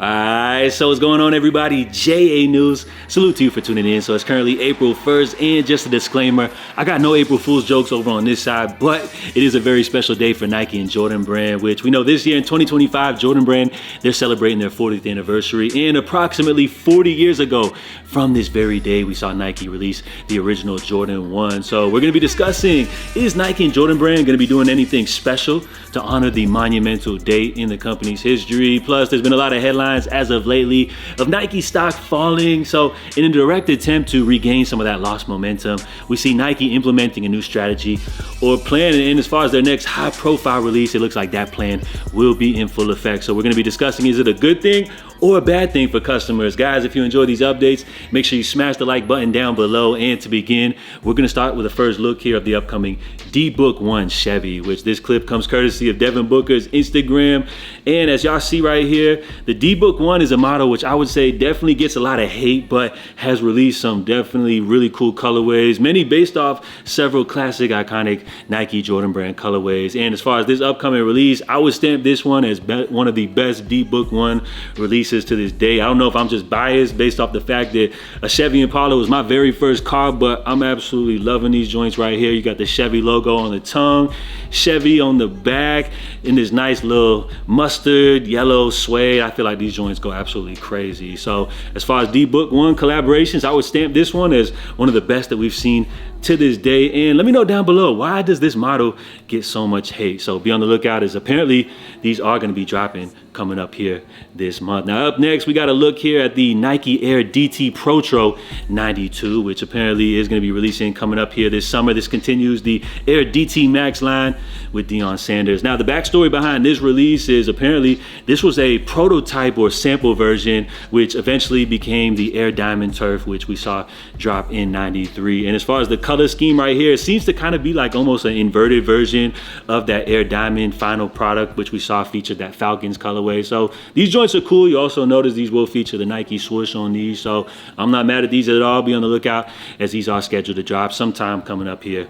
Alright, so what's going on, everybody? JA News. Salute to you for tuning in. So it's currently April 1st, and just a disclaimer, I got no April Fool's jokes over on this side, but it is a very special day for Nike and Jordan Brand, which we know this year in 2025, Jordan Brand, they're celebrating their 40th anniversary, and approximately 40 years ago from this very day, we saw Nike release the original Jordan 1. So we're going to be discussing, is Nike and Jordan Brand going to be doing anything special to honor the monumental date in the company's history? Plus, there's been a lot of headlines as of lately of Nike stock falling. So in a direct attempt to regain some of that lost momentum, we see Nike implementing a new strategy or plan, and as far as their next high profile release, it looks like that plan will be in full effect. So we're going to be discussing, is it a good thing or a bad thing for customers? Guys, if you enjoy these updates, make sure you smash the like button down below. And to begin, we're going to start with a first look here of the upcoming D-Book 1 Chevy, which this clip comes courtesy of Devin Booker's Instagram. And as y'all see right here, the D-Book 1 is a model which I would say definitely gets a lot of hate, but has released some definitely really cool colorways, many based off several classic iconic Nike Jordan Brand colorways. And as far as this upcoming release, I would stamp this one as one of the best D-Book 1 releases to this day. I don't know if I'm just biased based off the fact that a Chevy Impala was my very first car, but I'm absolutely loving these joints right here. You got the Chevy logo on the tongue, Chevy on the back, in this nice little mustard yellow suede. I feel like these joints go absolutely crazy. So as far as D-Book 1 collaborations, I would stamp this one as one of the best that we've seen to this day. And let me know down below, why does this model get so much hate? So be on the lookout, as apparently these are going to be dropping coming up here this month. Now up next, we got a look here at the Nike Air DT Protro 92, which apparently is going to be releasing coming up here this summer. This continues the Air DT Max line with Deion Sanders. Now the backstory behind this release is apparently this was a prototype or sample version, which eventually became the Air Diamond Turf, which we saw drop in 93. And as far as the color scheme right here, it seems to kind of be like almost an inverted version of that Air Diamond final product, which we saw featured that Falcons colorway. So these joints are cool. You also notice these will feature the Nike swoosh on these. So I'm not mad at these at all. Be on the lookout, as these are scheduled to drop sometime coming up here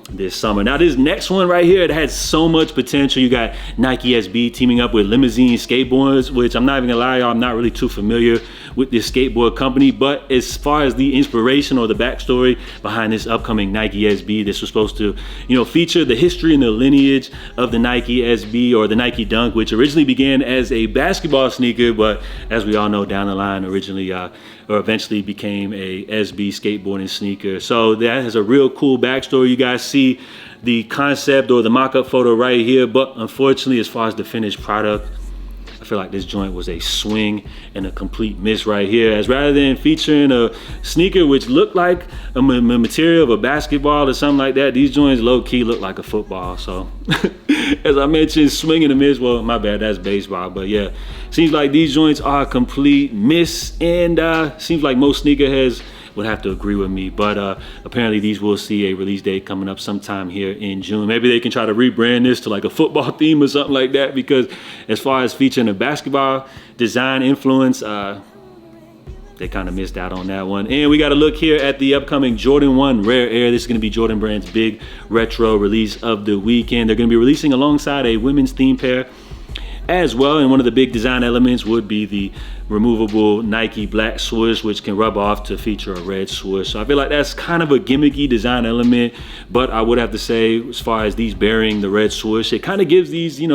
this summer. Now this next one right here, it has so much potential. You got Nike SB teaming up with Limousine Skateboards, which I'm not even gonna lie, y'all, I'm not really too familiar with this skateboard company, but as far as the inspiration or the backstory behind this upcoming Nike SB, this was supposed to, feature the history and the lineage of the Nike SB or the Nike Dunk, which originally began as a basketball sneaker, but as we all know, down the line originally or eventually became a SB skateboarding sneaker. So that has a real cool backstory. You guys see the concept or the mock-up photo right here, but unfortunately, as far as the finished product, I feel like this joint was a swing and a complete miss right here, as rather than featuring a sneaker which looked like a material of a basketball or something like that, these joints low-key look like a football. So as I mentioned, swing and a miss. Well, my bad, that's baseball, but yeah, seems like these joints are a complete miss, and seems like most sneakerheads would have to agree with me, but apparently these will see a release date coming up sometime here in June. Maybe they can try to rebrand this to like a football theme or something like that, because as far as featuring a basketball design influence, they kind of missed out on that one. And we got to look here at the upcoming Jordan 1 Rare Air. This is going to be Jordan Brand's big retro release of the weekend. They're going to be releasing alongside a women's theme pair as well, and one of the big design elements would be the removable Nike black swoosh, which can rub off to feature a red swoosh. So I feel like that's kind of a gimmicky design element, but I would have to say, as far as these bearing the red swoosh, it kind of gives these,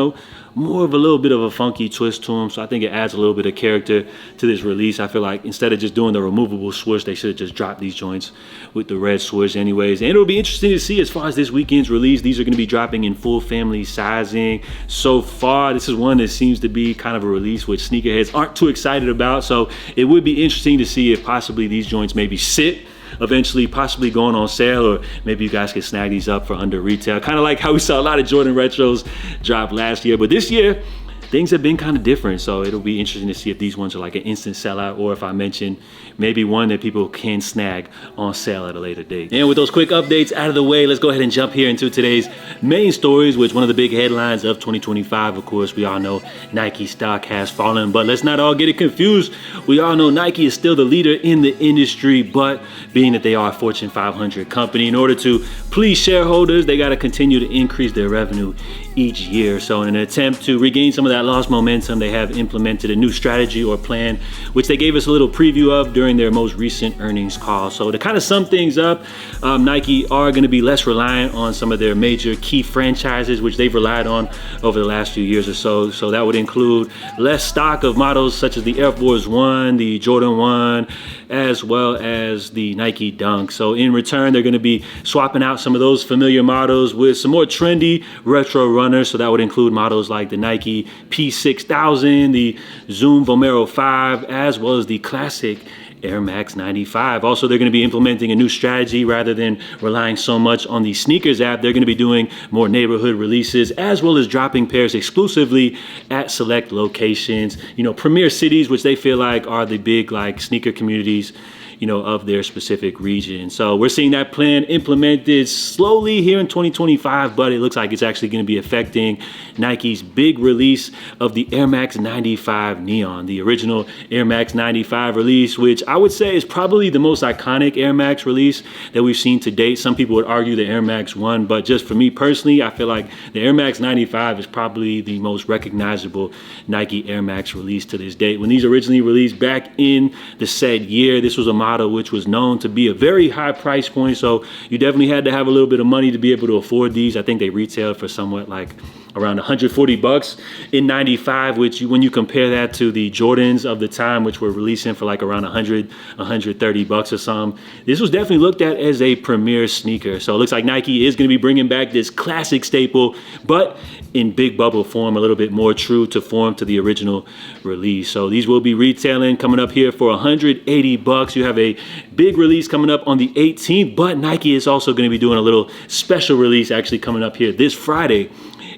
more of a little bit of a funky twist to them. So I think it adds a little bit of character to this release. I feel like instead of just doing the removable swoosh, they should have just dropped these joints with the red swoosh anyways. And it'll be interesting to see, as far as this weekend's release, these are going to be dropping in full family sizing. So far, this is one that seems to be kind of a release which sneakerheads aren't too excited about. So it would be interesting to see if possibly these joints maybe sit eventually possibly going on sale, or maybe you guys can snag these up for under retail, kind of like how we saw a lot of Jordan retros drop last year. But this year things have been kind of different, so it'll be interesting to see if these ones are like an instant sellout, or if I mention maybe one that people can snag on sale at a later date. And with those quick updates out of the way, let's go ahead and jump here into today's main stories, which one of the big headlines of 2025, of course, we all know Nike stock has fallen, but let's not all get it confused. We all know Nike is still the leader in the industry, but being that they are a Fortune 500 company, in order to please shareholders, they got to continue to increase their revenue each year. So in an attempt to regain some of that lost momentum, they have implemented a new strategy or plan, which they gave us a little preview of during their most recent earnings call. So to kind of sum things up, Nike are going to be less reliant on some of their major key franchises, which they've relied on over the last few years or so. So that would include less stock of models such as the Air Force One, the Jordan 1, as well as the Nike Dunk. So in return, they're going to be swapping out some of those familiar models with some more trendy retro runners. So that would include models like the Nike P6000, the Zoom Vomero 5, as well as the classic Air Max 95. Also, they're going to be implementing a new strategy. Rather than relying so much on the sneakers app, they're going to be doing more neighborhood releases, as well as dropping pairs exclusively at select locations, premier cities, which they feel like are the big sneaker communities of their specific region. So we're seeing that plan implemented slowly here in 2025, but it looks like it's actually going to be affecting Nike's big release of the Air Max 95 Neon, the original Air Max 95 release, which I would say is probably the most iconic Air Max release that we've seen to date. Some people would argue the Air Max 1, but just for me personally, I feel like the Air Max 95 is probably the most recognizable Nike Air Max release to this date. When these originally released back in the said year, this was a model which was known to be a very high price point, so you definitely had to have a little bit of money to be able to afford these. I think they retailed for somewhat like around $140 in 95, which when you compare that to the Jordans of the time, which were releasing for like around $130 or something, this was definitely looked at as a premier sneaker. So it looks like Nike is going to be bringing back this classic staple, but in big bubble form, a little bit more true to form to the original release. So these will be retailing coming up here for $180. You have a big release coming up on the 18th, but Nike is also going to be doing a little special release actually coming up here this Friday,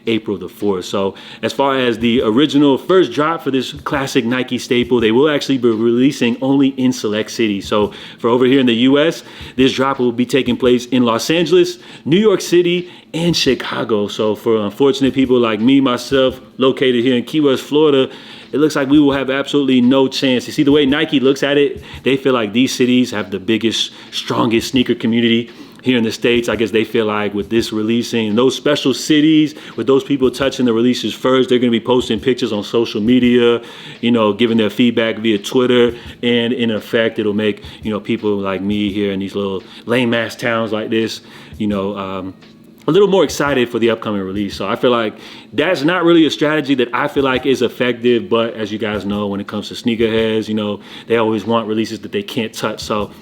April the 4th. So as far as the original first drop for this classic Nike staple, they will actually be releasing only in select cities. So for over here in the US, this drop will be taking place in Los Angeles, New York City, and Chicago. So for unfortunate people like me, myself, located here in Key West, Florida, it looks like we will have absolutely no chance. You see, the way Nike looks at it, they feel like these cities have the biggest, strongest sneaker community here in the States. I guess they feel like with this releasing, those special cities, with those people touching the releases first, they're going to be posting pictures on social media, giving their feedback via Twitter, and in effect, it'll make, people like me here in these little lame ass towns like this, a little more excited for the upcoming release. So I feel like that's not really a strategy that I feel like is effective, but as you guys know, when it comes to sneakerheads, they always want releases that they can't touch. So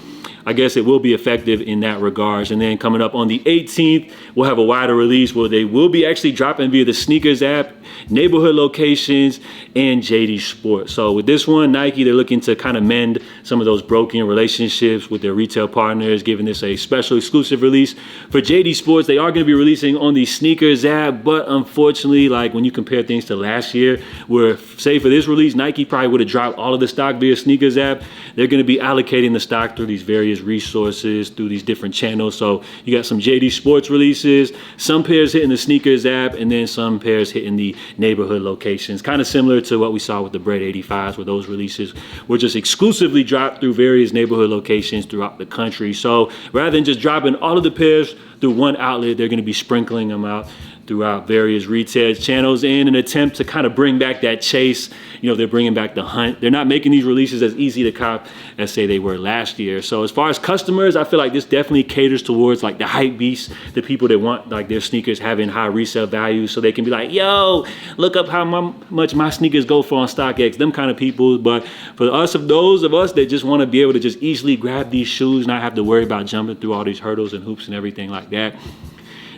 I guess it will be effective in that regards. And then coming up on the 18th, we'll have a wider release where they will be actually dropping via the sneakers app, neighborhood locations, and JD Sports. So with this one, Nike, they're looking to kind of mend some of those broken relationships with their retail partners, giving this a special exclusive release. For JD Sports, they are going to be releasing on the sneakers app, but unfortunately, like when you compare things to last year, where say for this release, Nike probably would have dropped all of the stock via sneakers app, they're going to be allocating the stock through these various resources, through these different channels. So you got some JD Sports releases, some pairs hitting the sneakers app, and then some pairs hitting the neighborhood locations. Kind of similar to what we saw with the Bread 85s, where those releases were just exclusively dropped through various neighborhood locations throughout the country. So rather than just dropping all of the pairs through one outlet, they're going to be sprinkling them out throughout various retail channels in an attempt to kind of bring back that chase. They're bringing back the hunt. They're not making these releases as easy to cop as say they were last year. So as far as customers, I feel like this definitely caters towards like the hype beasts, the people that want like their sneakers having high resale value, so they can be like, yo, look up how much my sneakers go for on StockX, them kind of people. But for those of us that just want to be able to just easily grab these shoes, not have to worry about jumping through all these hurdles and hoops and everything like that,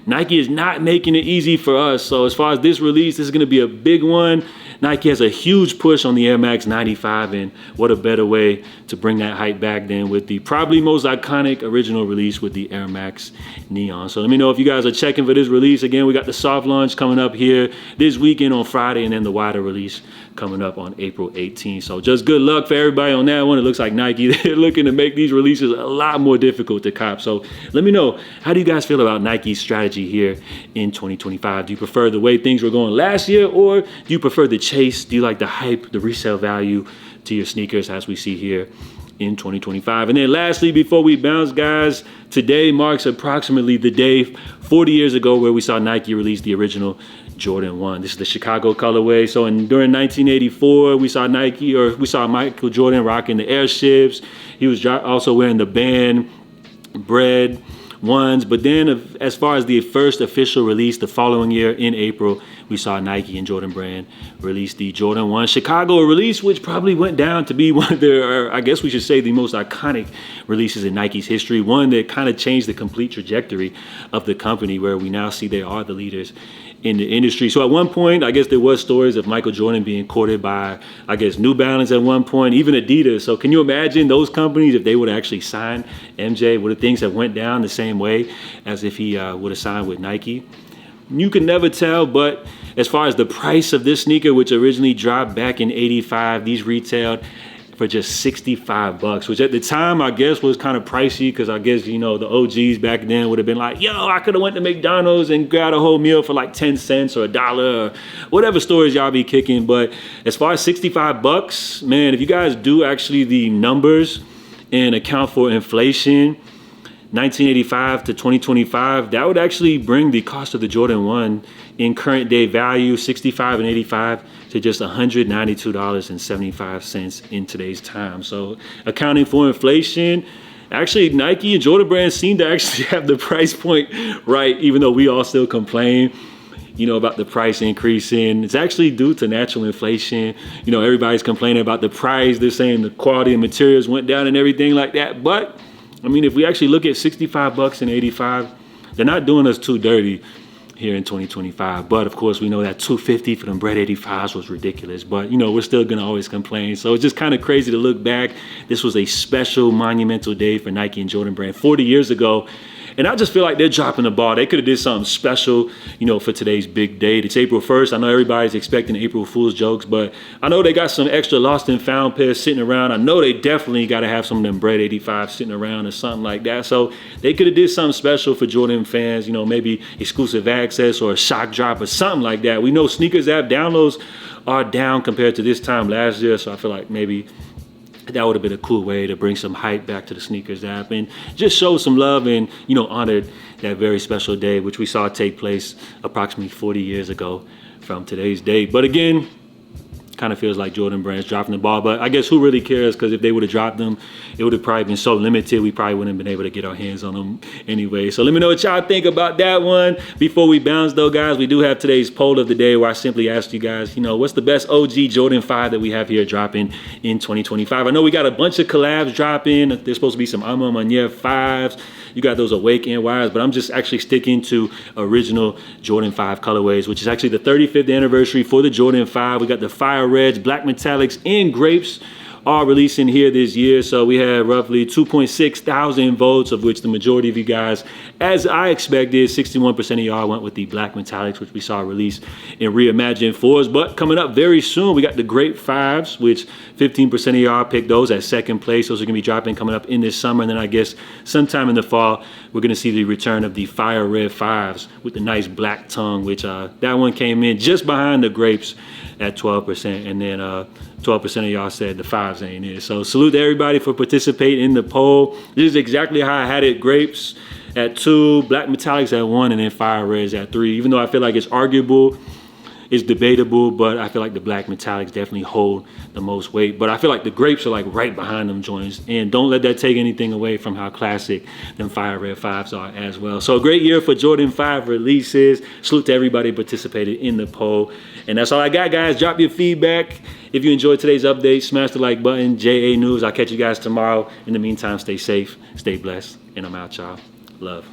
Nike is not making it easy for us. So as far as this release, this is going to be a big one. Nike has a huge push on the Air Max 95, and what a better way to bring that hype back than with the probably most iconic original release with the Air Max Neon. So let me know if you guys are checking for this release. Again, we got the soft launch coming up here this weekend on Friday, and then the wider release coming up on April 18th. So just good luck for everybody on that one. It looks like Nike, they're looking to make these releases a lot more difficult to cop. So let me know, how do you guys feel about Nike's strategy here in 2025? Do you prefer the way things were going last year, or do you prefer the chase? Do you like the hype, the resale value to your sneakers as we see here in 2025? And then lastly, before we bounce, guys, today marks approximately the day 40 years ago where we saw Nike release the original Jordan 1. This is the Chicago colorway. So during 1984, we saw Michael Jordan rocking the airships. He was also wearing the band bread ones. But then as far as the first official release, the following year in April, we saw Nike and Jordan Brand release the Jordan 1 Chicago release, which probably went down to be one of their, I guess we should say, the most iconic releases in Nike's history. One that kind of changed the complete trajectory of the company, where we now see they are the leaders in the industry. So at one point, I guess there was stories of Michael Jordan being courted by, I guess, New Balance at one point, even Adidas. So can you imagine those companies, if they would actually sign MJ, would have things have went down the same way as if he would have signed with Nike? You can never tell, but as far as the price of this sneaker, which originally dropped back in '85, these retailed for just $65, which at the time I guess was kind of pricey, because I guess, you know, the OGs back then would have been like, yo, I could have went to McDonald's and got a whole meal for like 10 cents or $1 or whatever stories y'all be kicking. But as far as $65, man, if you guys do actually the numbers and account for inflation, 1985 to 2025, that would actually bring the cost of the Jordan 1 in current day value, 65 and 85, to just $192.75 in today's time. So accounting for inflation, actually Nike and Jordan Brand seem to actually have the price point right, even though we all still complain, you know, about the price increasing. It's actually due to natural inflation. You know, everybody's complaining about the price. They're saying the quality of materials went down and everything like that. But I mean, if we actually look at $65 and 85, they're not doing us too dirty here in 2025. But of course, we know that $250 for them bread 85s was ridiculous. But you know, we're still gonna always complain. So it's just kind of crazy to look back. This was a special, monumental day for Nike and Jordan Brand 40 years ago. And I just feel like they're dropping the ball. They could have did something special, you know, for today's big date. It's April 1st. I know everybody's expecting April Fool's jokes, but I know they got some extra lost and found pairs sitting around. I know they definitely got to have some of them bread 85 sitting around or something like that. So they could have did something special for Jordan fans, you know, maybe exclusive access or a shock drop or something like that. We know Sneakers app downloads are down compared to this time last year. So I feel like maybe that would have been a cool way to bring some hype back to the Sneakers app and just show some love and, you know, honored that very special day, which we saw take place approximately 40 years ago from today's date. But again, kind of feels like Jordan Brand's dropping the ball, but I guess who really cares? Because if they would have dropped them, it would have probably been so limited, we probably wouldn't have been able to get our hands on them anyway. So let me know what y'all think about that one. Before we bounce though, guys, we do have today's poll of the day, where I simply asked you guys, you know, what's the best OG Jordan 5 that we have here dropping in 2025? I know we got a bunch of collabs dropping. There's supposed to be some Ama Manier 5s. You got those Awake NYs, but I'm just actually sticking to original Jordan 5 colorways, which is actually the 35th anniversary for the Jordan 5. We got the Fire Reds, Black Metallics, and Grapes are releasing here this year. So we had roughly 2.6 thousand votes, of which the majority of you guys, as I expected, 61% of y'all went with the Black Metallics, which we saw released in Reimagined 4s. But coming up very soon, we got the Grape 5s, which 15% of y'all picked those at second place. Those are gonna be dropping coming up in this summer. And then I guess sometime in the fall, we're gonna see the return of the Fire Red 5s with the nice black tongue, which that one came in just behind the Grapes at 12%. And then 12% of y'all said the 5s ain't it. So salute to everybody for participating in the poll. This is exactly how I had it. Grapes at 2, Black Metallics at 1, and then Fire Reds at 3. Even though I feel like it's arguable, it's debatable, but I feel like the Black Metallics definitely hold the most weight. But I feel like the Grapes are like right behind them joints. And don't let that take anything away from how classic them Fire Red 5s are as well. So a great year for Jordan 5 releases. Salute to everybody who participated in the poll. And that's all I got, guys. Drop your feedback. If you enjoyed today's update, smash the like button. JA News. I'll catch you guys tomorrow. In the meantime, stay safe, stay blessed, and I'm out, y'all. Love.